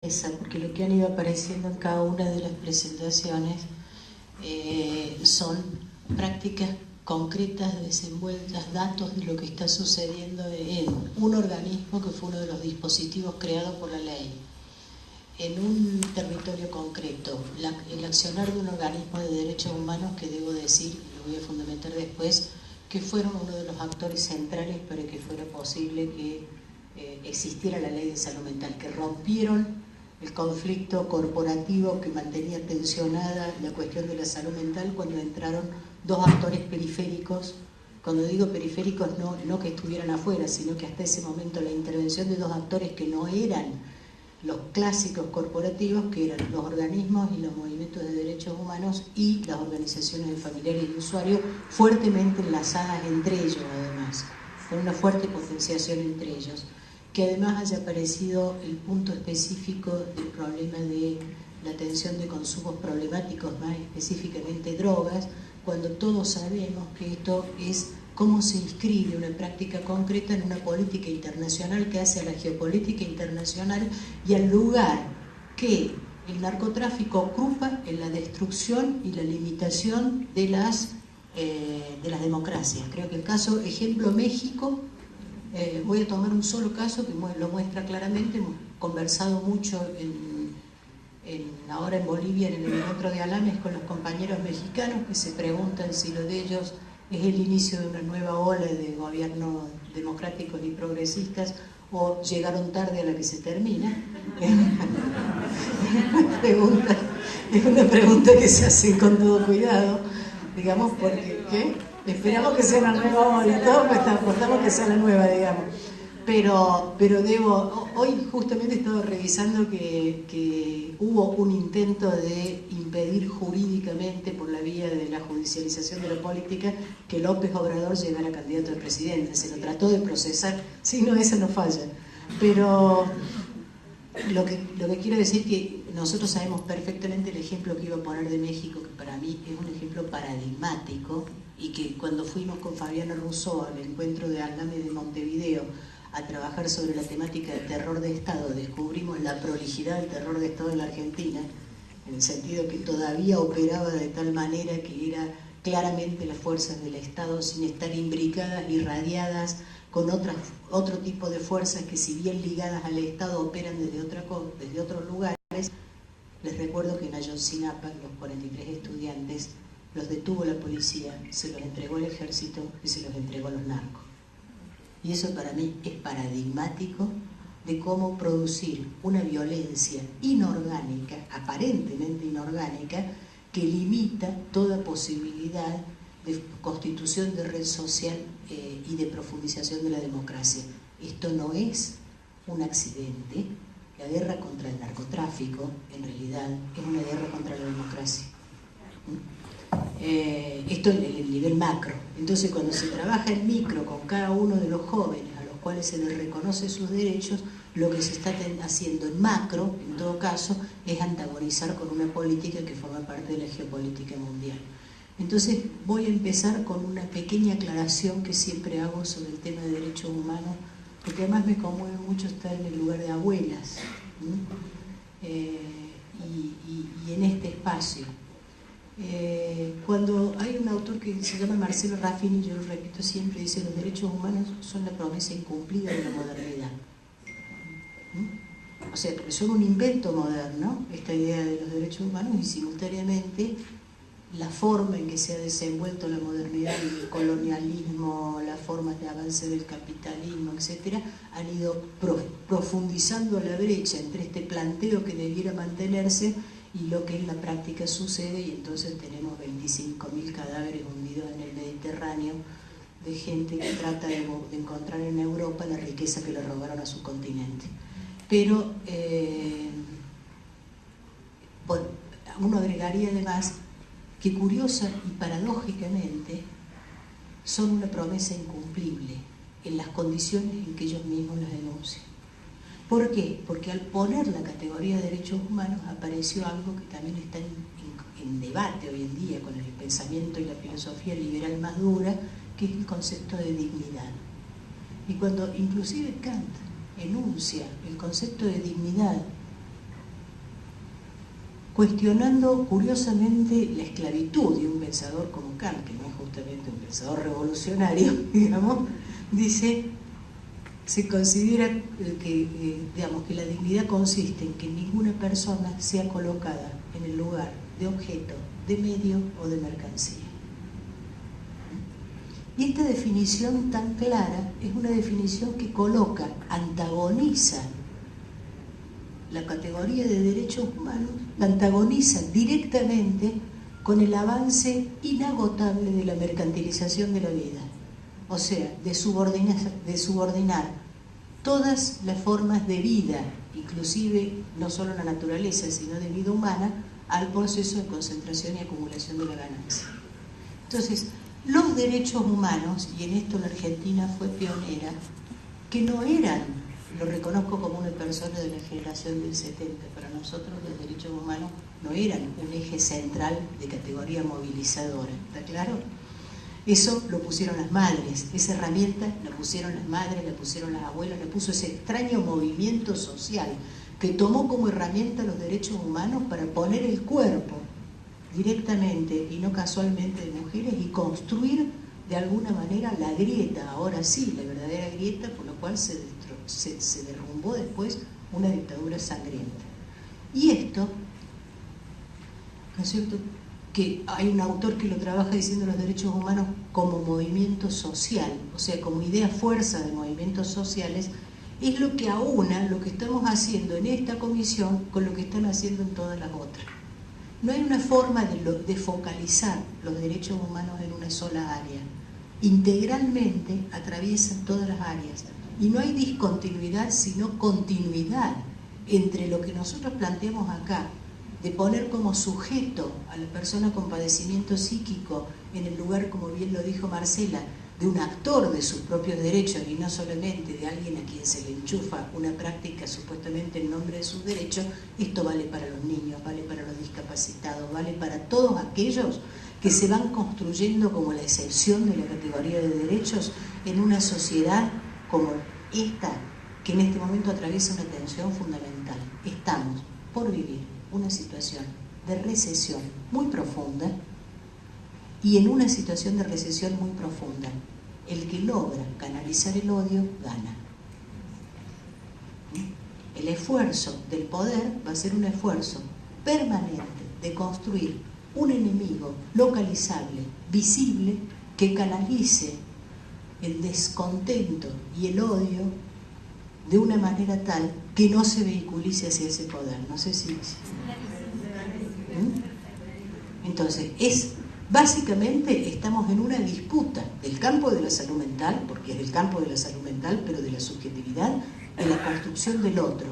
porque lo que han ido apareciendo en cada una de las presentaciones son prácticas concretas, desenvueltas, datos de lo que está sucediendo en un organismo que fue uno de los dispositivos creados por la ley, en un territorio concreto, el accionar de un organismo de derechos humanos que debo decir, y lo voy a fundamentar después, que fueron uno de los actores centrales para que fuera posible que existiera la ley de salud mental, que rompieron el conflicto corporativo que mantenía tensionada la cuestión de la salud mental cuando entraron dos actores periféricos. Cuando digo periféricos, no que estuvieran afuera, sino que hasta ese momento la intervención de dos actores que no eran los clásicos corporativos, que eran los organismos y los movimientos de derechos humanos y las organizaciones de familiares y usuarios, fuertemente enlazadas entre ellos, además, con una fuerte potenciación entre ellos. Que además haya aparecido el punto específico del problema de la atención de consumos problemáticos, más específicamente drogas, cuando todos sabemos que esto es cómo se inscribe una práctica concreta en una política internacional que hace a la geopolítica internacional y al lugar que el narcotráfico ocupa en la destrucción y la limitación de las democracias. Creo que el caso, ejemplo, México, voy a tomar un solo caso que lo muestra claramente. Hemos conversado mucho ahora en Bolivia, en el encuentro de Alames, con los compañeros mexicanos que se preguntan si lo de ellos es el inicio de una nueva ola de gobiernos democráticos y progresistas o llegaron tarde a la que se termina. Es una pregunta que se hace con todo cuidado, digamos, porque ¿qué? Esperamos que sea una nueva ola y todo, pues apostamos que sea la nueva, digamos. Pero hoy justamente he estado revisando que hubo un intento de impedir jurídicamente, por la vía de la judicialización de la política, que López Obrador llegara candidato a presidente. Se lo trató de procesar, si no, esa no falla. Pero lo que quiero decir es que nosotros sabemos perfectamente el ejemplo que iba a poner de México, que para mí es un ejemplo paradigmático, y que cuando fuimos con Fabiana Rousseau al encuentro de Aldame de Montevideo a trabajar sobre la temática del terror de Estado, descubrimos la prolijidad del terror de Estado en la Argentina, en el sentido que todavía operaba de tal manera que era claramente las fuerzas del Estado, sin estar imbricadas, irradiadas con otro tipo de fuerzas que, si bien ligadas al Estado, operan desde otros lugares. Les recuerdo que en Ayotzinapa, los 43 estudiantes los detuvo la policía, se los entregó al ejército y se los entregó a los narcos. Y eso para mí es paradigmático de cómo producir una violencia inorgánica, aparentemente inorgánica, que limita toda posibilidad de constitución de red social y de profundización de la democracia. Esto no es un accidente. La guerra contra el narcotráfico, en realidad, es una guerra contra la democracia. Esto en el nivel macro. Entonces, cuando se trabaja en micro con cada uno de los jóvenes a los cuales se les reconoce sus derechos, lo que se está haciendo en macro, en todo caso, es antagonizar con una política que forma parte de la geopolítica mundial. Entonces, voy a empezar con una pequeña aclaración que siempre hago sobre el tema de derechos humanos, porque además me conmueve mucho estar en el lugar de abuelas, y en este espacio. Cuando hay un autor que se llama Marcelo Raffini, yo lo repito siempre, dice: los derechos humanos son la promesa incumplida de la modernidad. O sea, porque son un invento moderno, esta idea de los derechos humanos, y simultáneamente la forma en que se ha desenvuelto la modernidad, el colonialismo, las formas de avance del capitalismo, etcétera, han ido profundizando la brecha entre este planteo que debiera mantenerse y lo que en la práctica sucede, y entonces tenemos 25.000 cadáveres hundidos en el Mediterráneo de gente que trata de encontrar en Europa la riqueza que le robaron a su continente. Pero uno agregaría además que, curiosa y paradójicamente, son una promesa incumplible en las condiciones en que ellos mismos las denuncian. ¿Por qué? Porque al poner la categoría de derechos humanos apareció algo que también está en debate hoy en día con el pensamiento y la filosofía liberal más dura, que es el concepto de dignidad. Y cuando inclusive Kant enuncia el concepto de dignidad cuestionando curiosamente la esclavitud, y un pensador como Kant, que no es justamente un pensador revolucionario, digamos, dice, se considera digamos, que la dignidad consiste en que ninguna persona sea colocada en el lugar de objeto, de medio o de mercancía. Y esta definición tan clara es una definición que coloca, antagoniza la categoría de derechos humanos, la antagoniza directamente con el avance inagotable de la mercantilización de la vida. O sea, de subordinar todas las formas de vida, inclusive no solo la naturaleza, sino de vida humana, al proceso de concentración y acumulación de la ganancia. Entonces, los derechos humanos, y en esto la Argentina fue pionera, que no eran, lo reconozco como una persona de la generación del 70, para nosotros los derechos humanos no eran un eje central de categoría movilizadora, ¿está claro? Eso lo pusieron las madres, esa herramienta la pusieron las madres, la pusieron las abuelas, la puso ese extraño movimiento social que tomó como herramienta los derechos humanos para poner el cuerpo directamente y no casualmente de mujeres y construir de alguna manera la grieta, ahora sí, la verdadera grieta por la cual se derrumbó después una dictadura sangrienta. Y esto, ¿no es cierto?, que hay un autor que lo trabaja diciendo los derechos humanos como movimiento social, o sea, como idea fuerza de movimientos sociales, es lo que aúna lo que estamos haciendo en esta comisión con lo que están haciendo en todas las otras. No hay una forma de focalizar los derechos humanos en una sola área. Integralmente atraviesan todas las áreas. Y no hay discontinuidad, sino continuidad entre lo que nosotros planteamos acá, de poner como sujeto a la persona con padecimiento psíquico en el lugar, como bien lo dijo Marcela, de un actor de sus propios derechos y no solamente de alguien a quien se le enchufa una práctica supuestamente en nombre de sus derechos. Esto vale para los niños, vale para los discapacitados, vale para todos aquellos que se van construyendo como la excepción de la categoría de derechos en una sociedad como esta, que en este momento atraviesa una tensión fundamental. Estamos por vivir una situación de recesión muy profunda, y en una situación de recesión muy profunda, el que logra canalizar el odio gana. El esfuerzo del poder va a ser un esfuerzo permanente de construir un enemigo localizable, visible, que canalice el descontento y el odio de una manera tal que no se vehiculice hacia ese poder. No sé si... Entonces, básicamente estamos en una disputa del campo de la salud mental, porque es del campo de la salud mental, pero de la subjetividad, de la construcción del otro,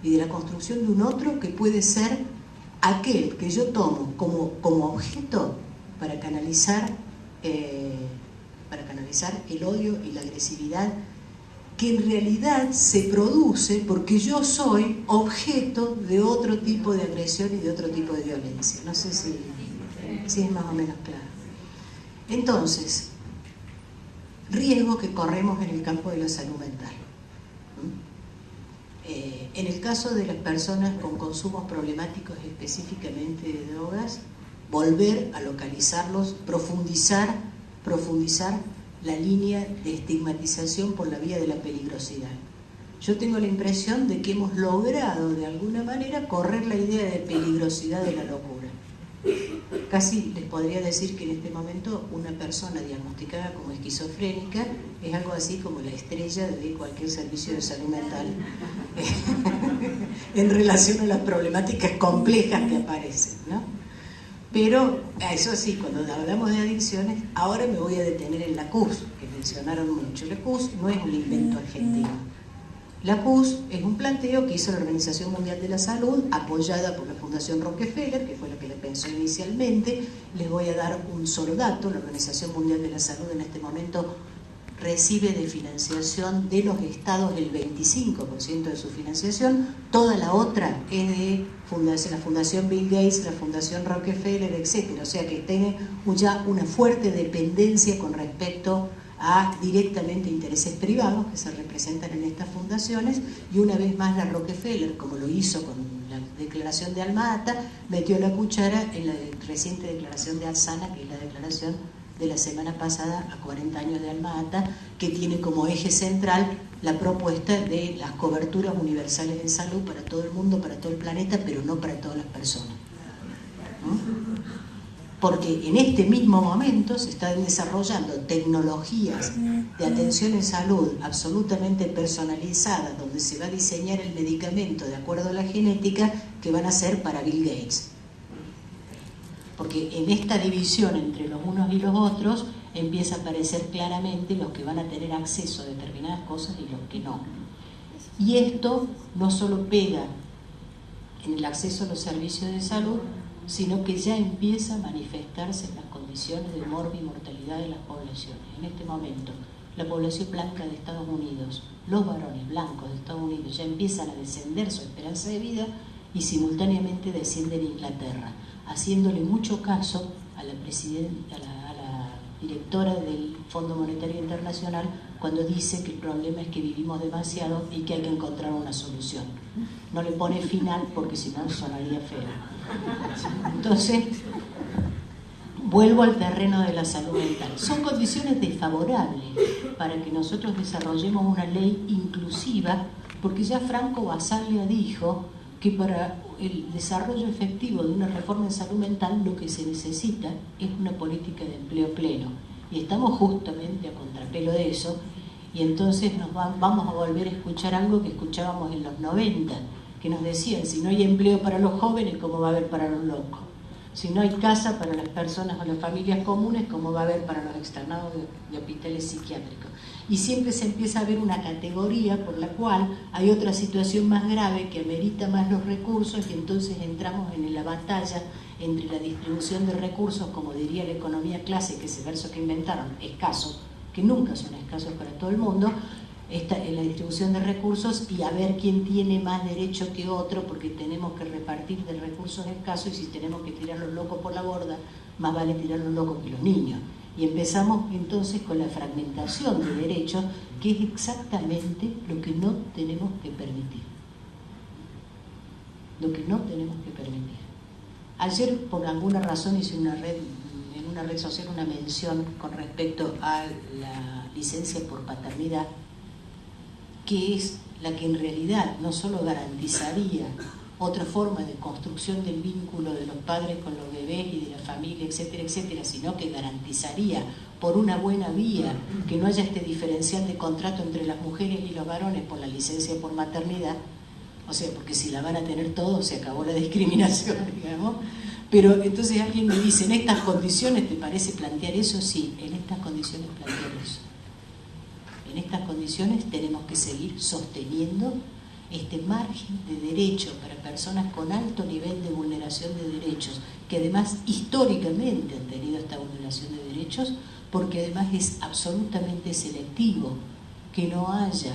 y de la construcción de un otro que puede ser aquel que yo tomo como objeto para canalizar el odio y la agresividad, que en realidad se produce porque yo soy objeto de otro tipo de agresión y de otro tipo de violencia. No sé si es más o menos claro. Entonces, riesgos que corremos en el campo de la salud mental. En el caso de las personas con consumos problemáticos, específicamente de drogas, volver a localizarlos, profundizar la línea de estigmatización por la vía de la peligrosidad. Yo tengo la impresión de que hemos logrado de alguna manera correr la idea de peligrosidad de la locura. Casi les podría decir que en este momento una persona diagnosticada como esquizofrénica es algo así como la estrella de cualquier servicio de salud mental en relación a las problemáticas complejas que aparecen, ¿no? Pero, eso sí, cuando hablamos de adicciones, ahora me voy a detener en la CUS, que mencionaron mucho. La CUS no es un invento argentino. La CUS es un planteo que hizo la Organización Mundial de la Salud, apoyada por la Fundación Rockefeller, que fue la que la pensó inicialmente. Les voy a dar un solo dato: la Organización Mundial de la Salud en este momento recibe de financiación de los estados el 25% de su financiación, toda la otra es de la Fundación Bill Gates, la Fundación Rockefeller, etc. O sea que tiene ya una fuerte dependencia con respecto a directamente intereses privados que se representan en estas fundaciones, y una vez más la Rockefeller, como lo hizo con declaración de Alma-Ata, metió la cuchara en la reciente declaración de Alsana, que es la declaración de la semana pasada a 40 años de Alma-Ata, que tiene como eje central la propuesta de las coberturas universales en salud para todo el mundo, para todo el planeta, pero no para todas las personas. ¿No? Porque en este mismo momento se están desarrollando tecnologías de atención en salud absolutamente personalizadas, donde se va a diseñar el medicamento de acuerdo a la genética que van a ser para Bill Gates. Porque en esta división entre los unos y los otros empieza a aparecer claramente los que van a tener acceso a determinadas cosas y los que no. Y esto no solo pega en el acceso a los servicios de salud, sino que ya empieza a manifestarse en las condiciones de mortalidad de las poblaciones. En este momento, la población blanca de Estados Unidos, los varones blancos de Estados Unidos ya empiezan a descender su esperanza de vida y simultáneamente desciende en Inglaterra, haciéndole mucho caso a la directora del Fondo Monetario Internacional cuando dice que el problema es que vivimos demasiado y que hay que encontrar una solución. No le pone final porque si no sonaría feo. Entonces, vuelvo al terreno de la salud mental. Son condiciones desfavorables para que nosotros desarrollemos una ley inclusiva, porque ya Franco Basaglia dijo que para el desarrollo efectivo de una reforma en salud mental lo que se necesita es una política de empleo pleno. Y estamos justamente a contrapelo de eso, y entonces vamos a volver a escuchar algo que escuchábamos en los 90, que nos decían, si no hay empleo para los jóvenes, ¿cómo va a haber para los locos? Si no hay casa para las personas o las familias comunes, ¿cómo va a haber para los externados de hospitales psiquiátricos? Y siempre se empieza a ver una categoría por la cual hay otra situación más grave que amerita más los recursos, y entonces entramos en la batalla entre la distribución de recursos, como diría la economía clase, que ese verso que inventaron, escasos, que nunca son escasos para todo el mundo, en la distribución de recursos, y a ver quién tiene más derecho que otro, porque tenemos que repartir de recursos escasos, y si tenemos que tirar los locos por la borda, más vale tirar los locos que los niños. Y empezamos entonces con la fragmentación de derechos, que es exactamente lo que no tenemos que permitir. Lo que no tenemos que permitir. Ayer, por alguna razón, hice en una red social una mención con respecto a la licencia por paternidad, que es la que en realidad no solo garantizaría otra forma de construcción del vínculo de los padres con los bebés y de la familia, etcétera, etcétera, sino que garantizaría por una buena vía que no haya este diferencial de contrato entre las mujeres y los varones por la licencia por maternidad. O sea, porque si la van a tener todos, se acabó la discriminación, digamos. Pero entonces alguien me dice, ¿en estas condiciones te parece plantear eso? Sí, en estas condiciones planteo eso. En estas condiciones tenemos que seguir sosteniendo este margen de derecho para personas con alto nivel de vulneración de derechos, que además históricamente han tenido esta vulneración de derechos, porque además es absolutamente selectivo que no haya,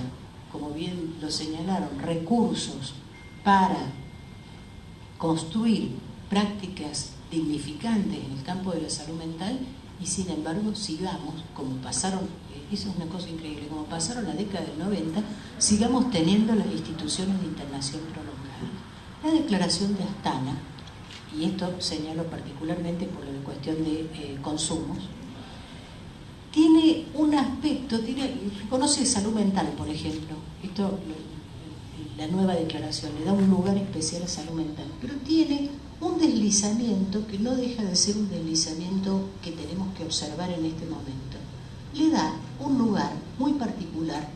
como bien lo señalaron, recursos para construir prácticas dignificantes en el campo de la salud mental, y sin embargo sigamos, como pasaron, eso es una cosa increíble, como pasaron la década del 90, sigamos teniendo las instituciones de internación prolongada. La declaración de Astana, y esto señalo particularmente por la cuestión de consumos, tiene un aspecto, reconoce salud mental, por ejemplo, esto, la nueva declaración le da un lugar especial a salud mental, pero tiene un deslizamiento que no deja de ser un deslizamiento que tenemos que observar en este momento. Le da un lugar muy particular,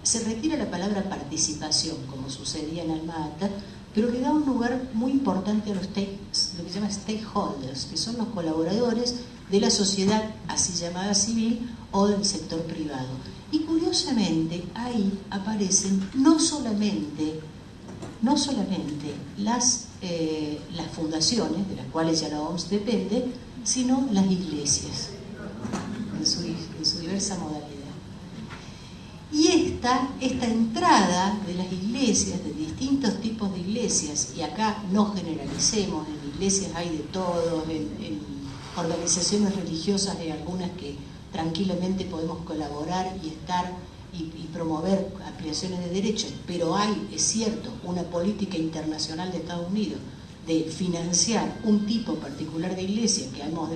se retira la palabra participación, como sucedía en Alma-Ata, pero le da un lugar muy importante a los lo que se llama stakeholders, que son los colaboradores de la sociedad así llamada civil o del sector privado. Y curiosamente ahí aparecen no solamente las fundaciones, de las cuales ya la OMS depende, sino las iglesias, en su diversa modalidad. Y esta entrada de las iglesias, de distintos tipos de iglesias, y acá no generalicemos, en iglesias hay de todo, en organizaciones religiosas hay algunas que tranquilamente podemos colaborar y estar y promover ampliaciones de derechos, pero hay, es cierto, una política internacional de Estados Unidos de financiar un tipo particular de iglesia, que hemos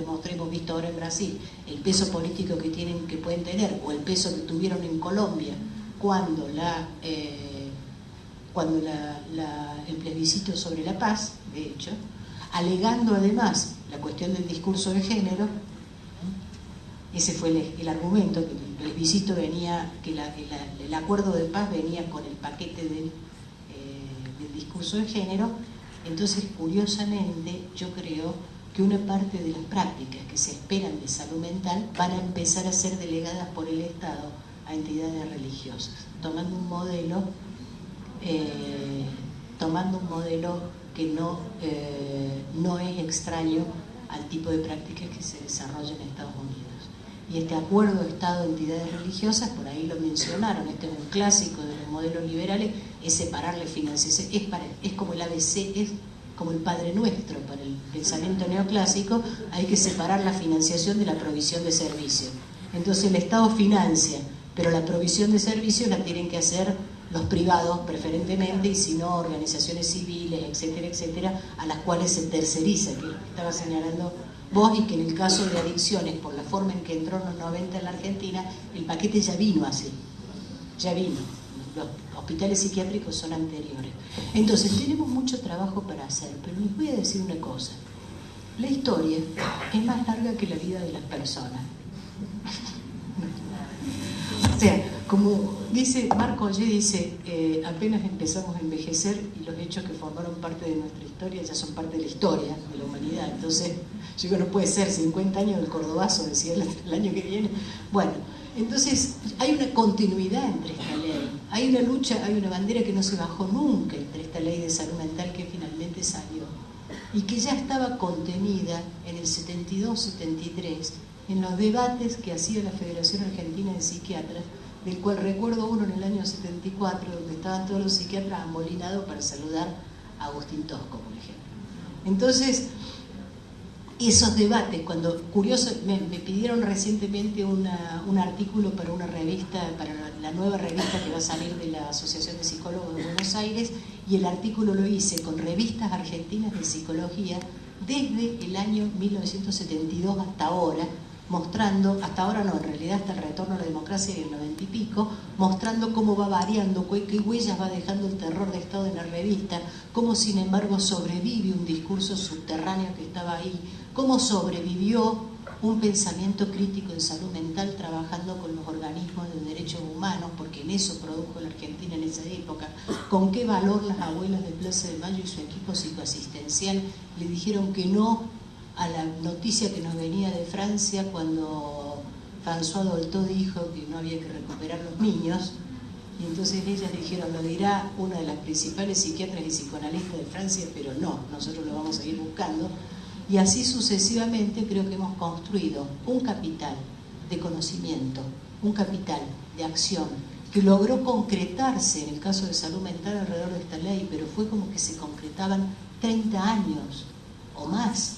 visto ahora en Brasil, el peso político que pueden tener, o el peso que tuvieron en Colombia, cuando el plebiscito sobre la paz, de hecho, alegando además la cuestión del discurso de género. Ese fue el argumento, que el plebiscito venía, que el acuerdo de paz venía con el paquete del discurso de género. Entonces, curiosamente, yo creo que una parte de las prácticas que se esperan de salud mental van a empezar a ser delegadas por el Estado a entidades religiosas, tomando un modelo que no es extraño al tipo de prácticas que se desarrollan en Estados Unidos. Y este acuerdo Estado-entidades religiosas, por ahí lo mencionaron, este es un clásico de los modelos liberales, es separarle financiación, es como el ABC, es como el Padre Nuestro para el pensamiento neoclásico, hay que separar la financiación de la provisión de servicios. Entonces el Estado financia, pero la provisión de servicios la tienen que hacer los privados preferentemente, y si no, organizaciones civiles, etcétera, etcétera, a las cuales se terceriza, que estaba señalando vos, y que en el caso de adicciones, por la forma en que entró en los 90 en la Argentina, el paquete ya vino así, ya vino. Los hospitales psiquiátricos son anteriores. Entonces, tenemos mucho trabajo para hacer, pero les voy a decir una cosa. La historia es más larga que la vida de las personas. O sea, como dice Marco Ollé, dice, apenas empezamos a envejecer y los hechos que formaron parte de nuestra historia ya son parte de la historia de la humanidad. Entonces, yo digo, no puede ser 50 años del Cordobazo, decía el año que viene. Bueno, entonces hay una continuidad entre esta ley, hay una lucha, hay una bandera que no se bajó nunca entre esta ley de salud mental que finalmente salió y que ya estaba contenida en el 72-73 en los debates que hacía la Federación Argentina de Psiquiatras, del cual recuerdo uno en el año 74, donde estaban todos los psiquiatras amolinados para saludar a Agustín Tosco, por ejemplo. Entonces, esos debates, cuando, curioso, me pidieron recientemente un artículo para una revista, para la nueva revista que va a salir de la Asociación de Psicólogos de Buenos Aires, y el artículo lo hice con revistas argentinas de psicología desde el año 1972 hasta ahora, mostrando, hasta ahora no, en realidad hasta el retorno a la democracia en el 90 y pico, mostrando cómo va variando, qué huellas va dejando el terror de Estado en la revista, cómo sin embargo sobrevive un discurso subterráneo que estaba ahí, cómo sobrevivió un pensamiento crítico en salud mental trabajando con los organismos de derechos humanos, porque en eso produjo la Argentina en esa época, con qué valor las abuelas de Plaza de Mayo y su equipo psicoasistencial le dijeron que no a la noticia que nos venía de Francia cuando François Dolto dijo que no había que recuperar los niños, y entonces ellas dijeron, lo dirá una de las principales psiquiatras y psicoanalistas de Francia, pero no, nosotros lo vamos a ir buscando. Y así sucesivamente creo que hemos construido un capital de conocimiento, un capital de acción, que logró concretarse en el caso de salud mental alrededor de esta ley, pero fue como que se concretaban 30 años o más,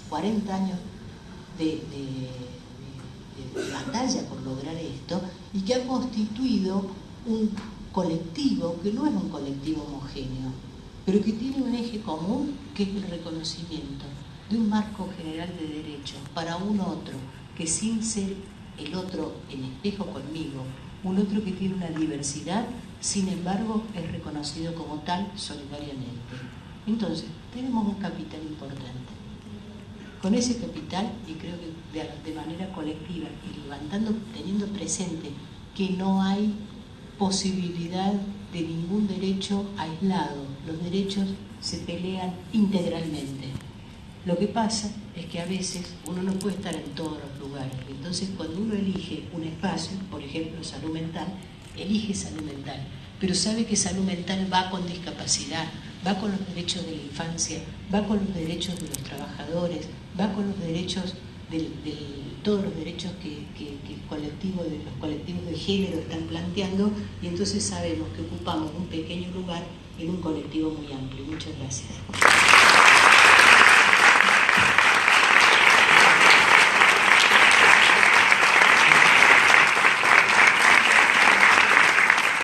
40 años de batalla por lograr esto, y que ha constituido un colectivo que no es un colectivo homogéneo, pero que tiene un eje común, que es el reconocimiento de un marco general de derechos para un otro, que sin ser el otro en espejo conmigo, un otro que tiene una diversidad, sin embargo es reconocido como tal solidariamente. Entonces, tenemos un capital importante. Con ese capital, y creo que de manera colectiva, y teniendo presente que no hay posibilidad de ningún derecho aislado, los derechos se pelean integralmente. Lo que pasa es que a veces uno no puede estar en todos los lugares, entonces cuando uno elige un espacio, por ejemplo salud mental, elige salud mental, pero sabe que salud mental va con discapacidad, va con los derechos de la infancia, va con los derechos de los trabajadores, va con los derechos todos los derechos que los colectivos de género están planteando, y entonces sabemos que ocupamos un pequeño lugar en un colectivo muy amplio. Muchas gracias.